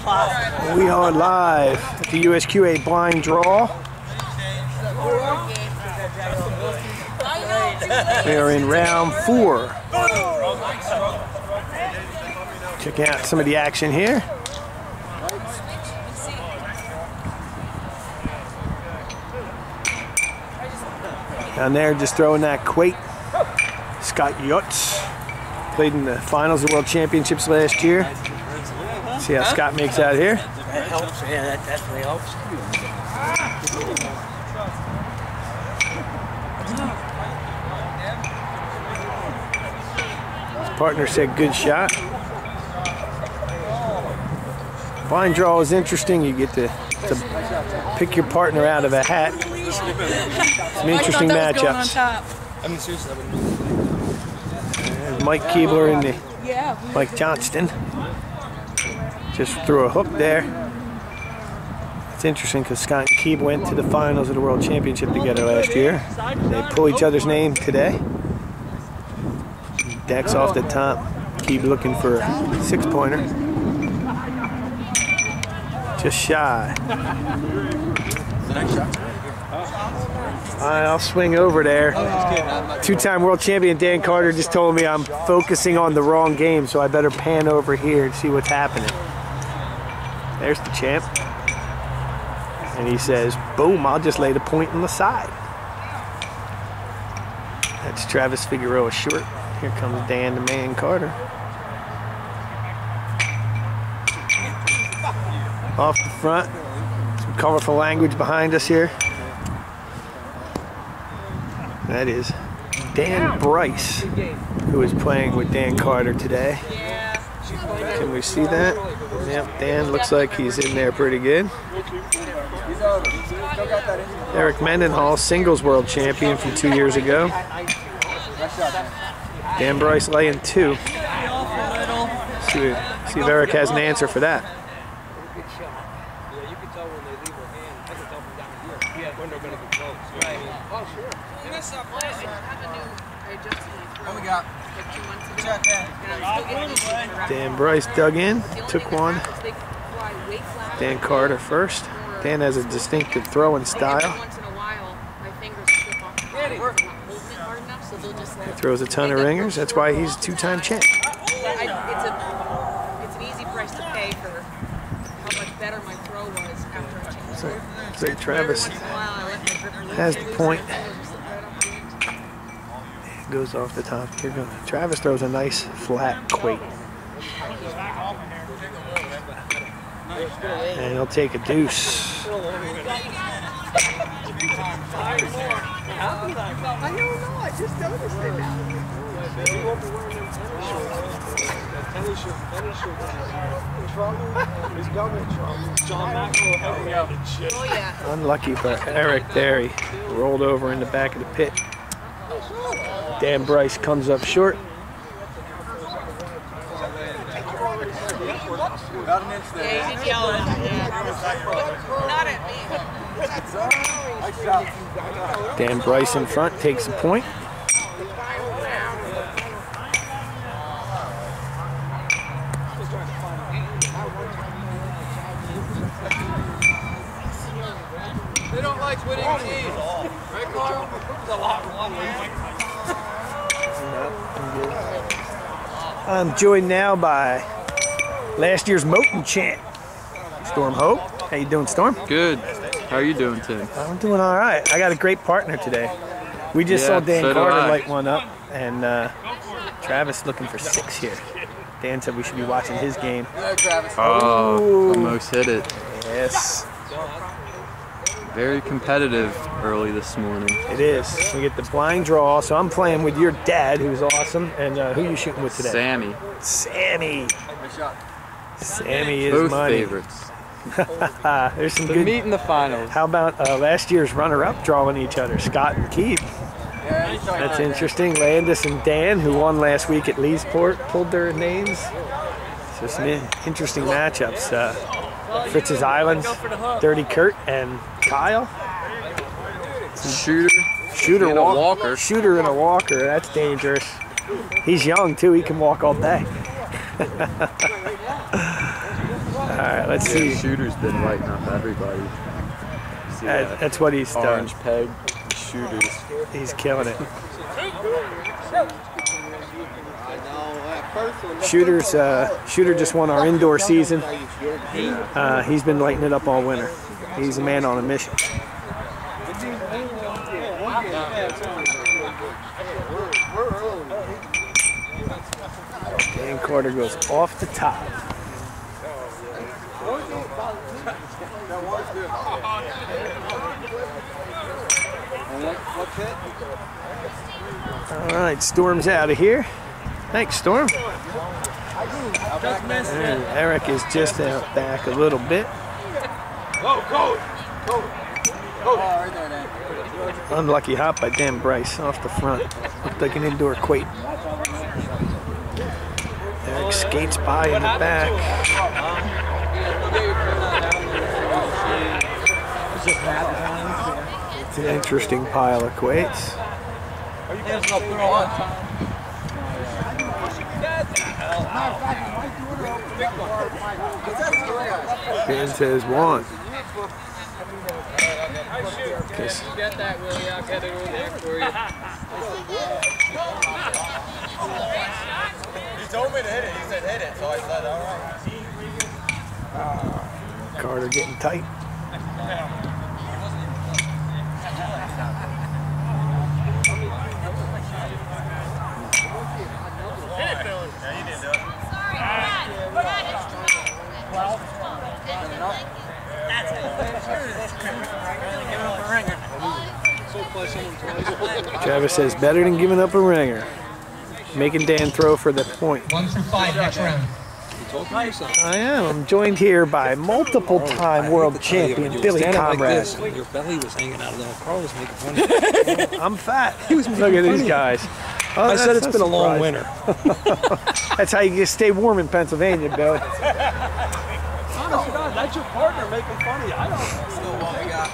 We are live at the USQA blind draw. We are in round 4. Check out some of the action here. Down there, just throwing that quoit. Scott Yutz played in the finals of the World Championships last year. See how Scott makes out here. That helps, yeah, that definitely helps. His partner said good shot. Blind draw is interesting. You get to pick your partner out of a hat. Some interesting matchups. I mean, seriously. There's Mike Keebler and the Mike Johnston. Just threw a hook there. It's interesting because Scott and Keeb went to the finals of the World Championship together last year. They pull each other's name today. Deck's off the top. Keeb looking for a 6-pointer. Just shy. I'll swing over there. 2-time world champion Dan Carter just told me I'm focusing on the wrong game, so I better pan over here and see what's happening. There's the champ. And he says, boom, I'll just lay the point on the side. That's Travis Figueroa short. Here comes Dan the Man Carter. Off the front. Some colorful language behind us here. That is Dan Bryce, who is playing with Dan Carter today. Can we see that? Yep, Dan looks like he's in there pretty good. Eric Mendenhall, singles world champion from 2 years ago. Dan Bryce laying 2. See if Eric has an answer for that. Dan Bryce dug in, took one. Dan Carter first. Dan has a distinctive throwing style. He throws a ton of ringers. That's why he's a 2-time champ. It's an easy price to pay for how much better my throw was after I changed. So Travis has the point. Goes off the top. Here goes. Travis throws a nice flat quoit. And he'll take a deuce. I don't know, I just noticed it now. Oh, yeah. Unlucky for Eric there. He rolled over in the back of the pit. Dan Bryce comes up short. Yeah, he did yell at me. Not at me. Dan Bryce in front takes a point. They don't like winning teams. Right, Carl? There's a lot of I'm joined now by last year's Moten champ, Storm Hope. How you doing, Storm? Good. How are you doing, Tim? I'm doing all right. I got a great partner today. We just saw Dan Carter light one up, and Travis looking for 6 here. Dan said we should be watching his game. Oh, almost hit it. Yes. Very competitive early this morning. It is. We get the blind draw, so I'm playing with your dad, who's awesome. And who are you shooting with today? Sammy. Sammy. Sammy is both money. favorites. There's some The good meet in the finals. How about last year's runner-up drawing each other, Scott and Keith? That's interesting. Landis and Dan, who won last week at Leesport, pulled their names. So some interesting matchups. Fritz's Islands, Dirty Kurt and Kyle. Shooter and a walker. Shooter and a walker. That's dangerous. He's young too. He can walk all day. right, let's see. Shooter's been lighting up everybody. See that? That's what he's done. Orange peg, shooters. He's killing it. Shooter just won our indoor season. He's been lighting it up all winter. He's a man on a mission. Dan Carter goes off the top. All right, Storm's out of here. Thanks, Storm. And Eric is just out back a little bit. Unlucky hop by Dan Bryce off the front. Looked like an indoor quoit. Eric skates by in the back. It's an interesting pile of quoits. Dan says one. Get that, Willie. I'll get it over there for you. He told me to hit it. He said hit it, so I said all right. Carter getting tight. Travis says better than giving up a ringer. Making Dan throw for the point. 1 through 5 next round. I am. I'm joined here by multiple-time world champion Billy Comrade. Like your belly was hanging out of there. Carl was making fun of you. I'm fat. Look at these guys. Oh, I said it's been a long winter. That's how you stay warm in Pennsylvania, Billy. Honest to God, that's your partner making fun of you. I don't know. What we got?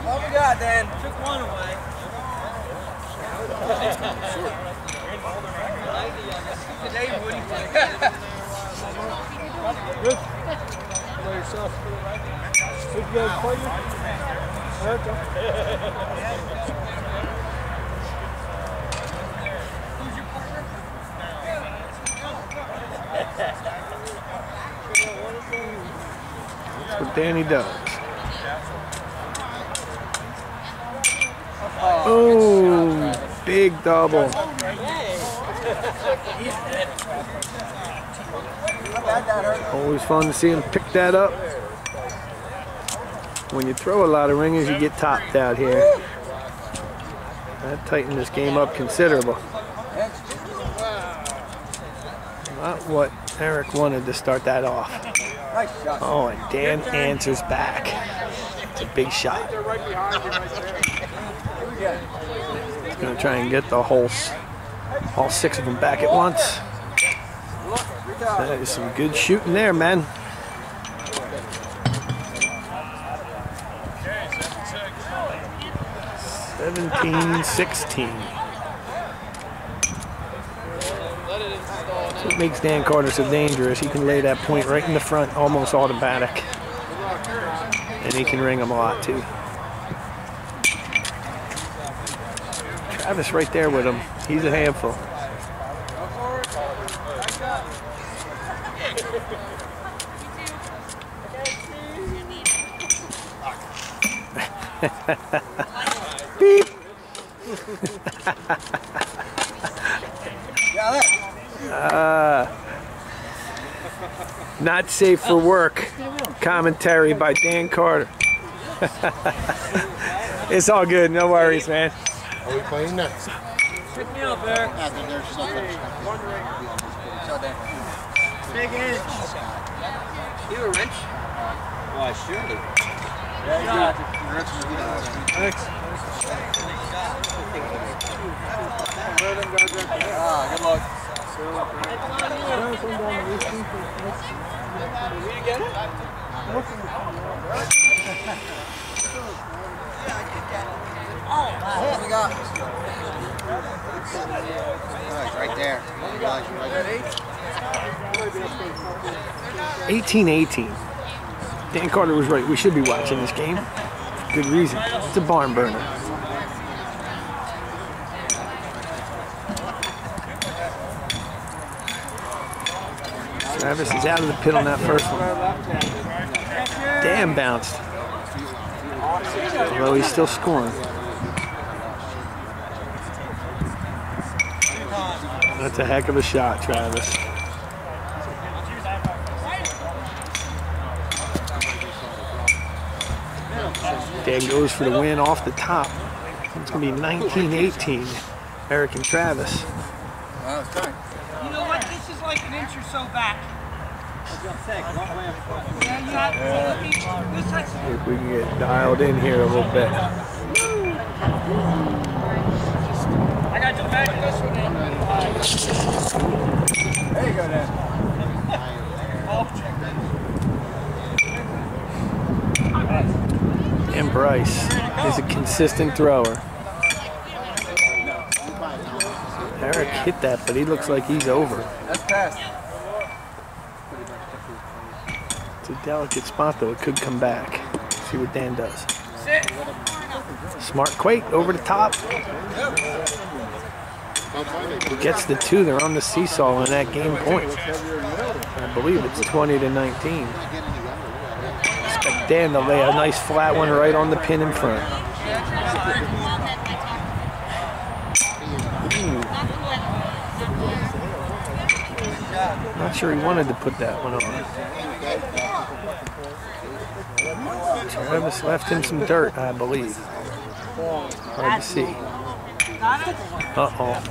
What we got, Dan? Took one away. Good. How about yourself? Good to guys play you? Who's your partner? That's what Danny does. Oh, big double. Always fun to see him pick that up. When you throw a lot of ringers, you get topped out here. That tightened this game up considerable. Not what Eric wanted to start that off. Oh, and Dan answers back. It's a big shot. He's going to try and get the all 6 of them back at once. That is some good shooting there, man. (17-16). That's what makes Dan Carter so dangerous. He can lay that point right in the front, almost automatic. And he can ring them a lot, too. Travis right there with him. He's a handful. Beep. Not safe for work. Commentary by Dan Carter. It's all good. No worries, man. Are we playing next? Pick me up, Eric. Big inch. You a wrench? Why, surely. Yeah, you got it. Thanks. Good luck. Did you get it? What we got? Right there. Ready? 18-18. Dan Carter was right. We should be watching this game. Good reason. It's a barn burner. Travis is out of the pit on that first one. Dan bounced. Although he's still scoring. That's a heck of a shot, Travis. Dan goes for the win off the top. It's going to be 19-18. Eric and Travis. Wow, it's tight. You know what? This is like an inch or so back. Yeah, you have to See if we can get dialed in here a little bit. I got to back this one in. There you go, Dan. And Bryce is a consistent thrower. Eric hit that, but he looks like he's over. That's passed. It's a delicate spot, though. It could come back. See what Dan does. Smart quake over the top. He gets the two. They're on the seesaw on that game point. I believe it's 20-19. Expect Dan to lay a nice flat one right on the pin in front. Not sure he wanted to put that one on. Travis left him some dirt, I believe. Hard to see. Uh-oh.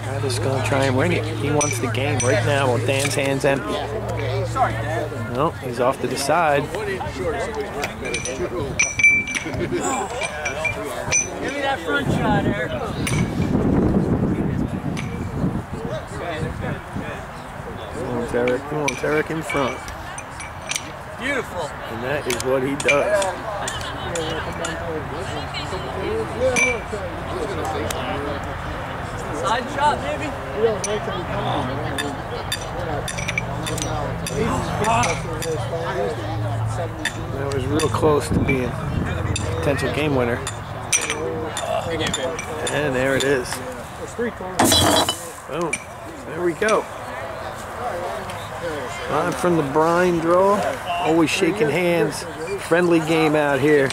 Travis is going to try and win it. He wants the game right now with Dan's hands empty. No, he's off to the side. Give me that front shot, Eric. He wants Eric in front. Beautiful. And that is what he does. Side shot, baby. That was real close to being a potential game winner. And there it is. Boom. There we go. On from the brine draw. Always shaking hands. Friendly game out here.